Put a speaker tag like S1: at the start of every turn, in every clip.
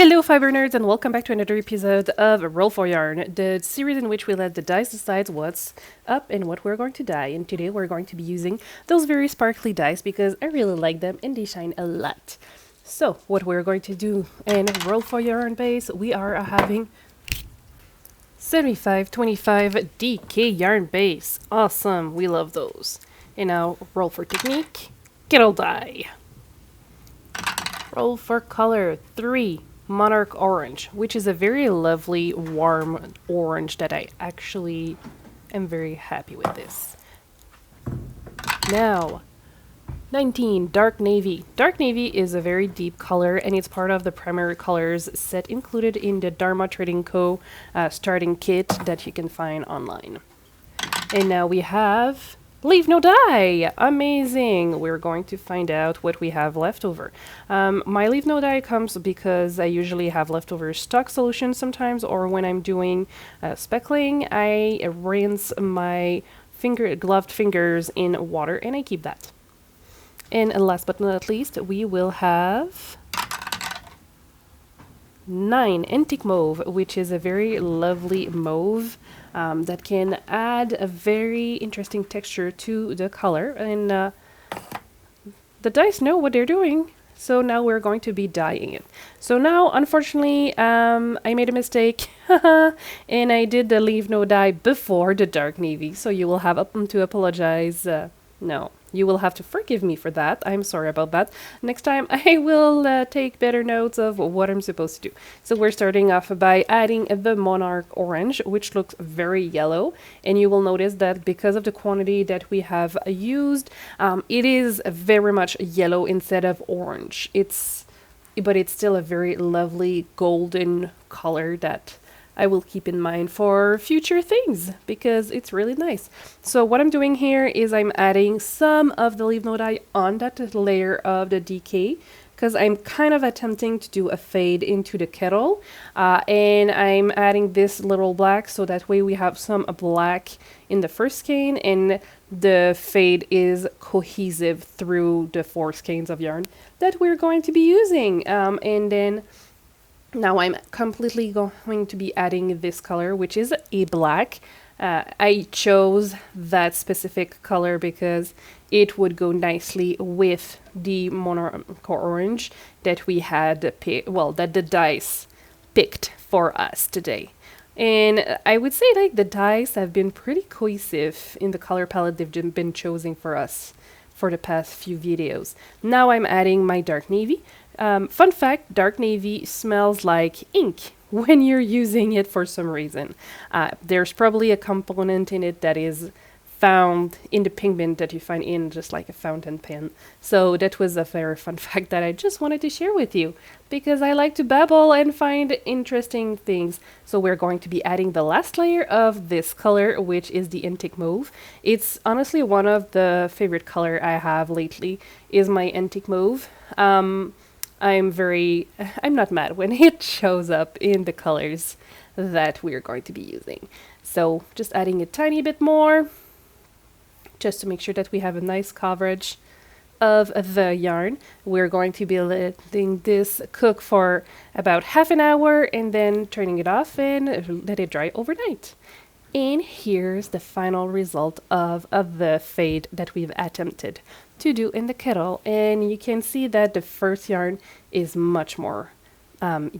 S1: Hello, fiber nerds, and welcome back to another episode of Roll for Yarn, the series in which we let the dice decide what's up and what we're going to dye. And today we're going to be using those very sparkly dice because I really like them and they shine a lot. So, what we're going to do in Roll for Yarn base, we are having 7525 DK yarn base. Awesome, we love those. And now, roll for technique, kettle dye. Roll for color 3. Monarch Orange, which is a very lovely warm orange that I actually am very happy with this. Now, 19, Dark Navy. Dark Navy is a very deep color and it's part of the primary colors set included in the Dharma Trading Co. Starting kit that you can find online. And now we have Leave No Dye! Amazing! We're going to find out what we have left over. My Leave No Dye comes because I usually have leftover stock solutions sometimes, or when I'm doing speckling, I rinse my gloved fingers in water and I keep that. And last but not least, we will have 9, Antique Mauve, which is a very lovely mauve that can add a very interesting texture to the color. And the dice know what they're doing, so now we're going to be dyeing it. So now, unfortunately, I made a mistake, and I did the Leave No Dye before the Dark Navy, so you will have to apologize. No, you will have to forgive me for that. I'm sorry about that. Next time I will take better notes of what I'm supposed to do. So we're starting off by adding the Monarch Orange, which looks very yellow. And you will notice that because of the quantity that we have used, it is very much yellow instead of orange. But it's still a very lovely golden color that I will keep in mind for future things because it's really nice. So what I'm doing here is I'm adding some of the Leave No Dye on that layer of the DK because I'm kind of attempting to do a fade into the kettle, and I'm adding this little black so that way we have some black in the first skein and the fade is cohesive through the 4 skeins of yarn that we're going to be using. And then now I'm completely going to be adding this color, which is a black. I chose that specific color because it would go nicely with the Monarch Orange that we had that the dice picked for us today. And I would say like the dice have been pretty cohesive in the color palette they've been choosing for us for the past few videos. Now I'm adding my Dark Navy. Fun fact, Dark Navy smells like ink when you're using it for some reason. There's probably a component in it that is found in the pigment that you find in just like a fountain pen. So that was a very fun fact that I just wanted to share with you because I like to babble and find interesting things. So we're going to be adding the last layer of this color, which is the Antique Mauve. It's honestly one of the favorite color I have lately is my Antique Mauve. I'm not mad when it shows up in the colors that we're going to be using. So just adding a tiny bit more just to make sure that we have a nice coverage of the yarn. We're going to be letting this cook for about half an hour and then turning it off and let it dry overnight. And here's the final result of the fade that we've attempted to do in the kettle. And you can see that the first yarn is much more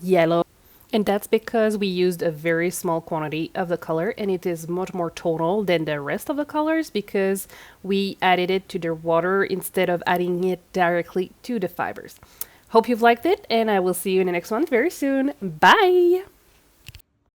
S1: yellow. And that's because we used a very small quantity of the color and it is much more tonal than the rest of the colors because we added it to the water instead of adding it directly to the fibers. Hope you've liked it and I will see you in the next one very soon. Bye!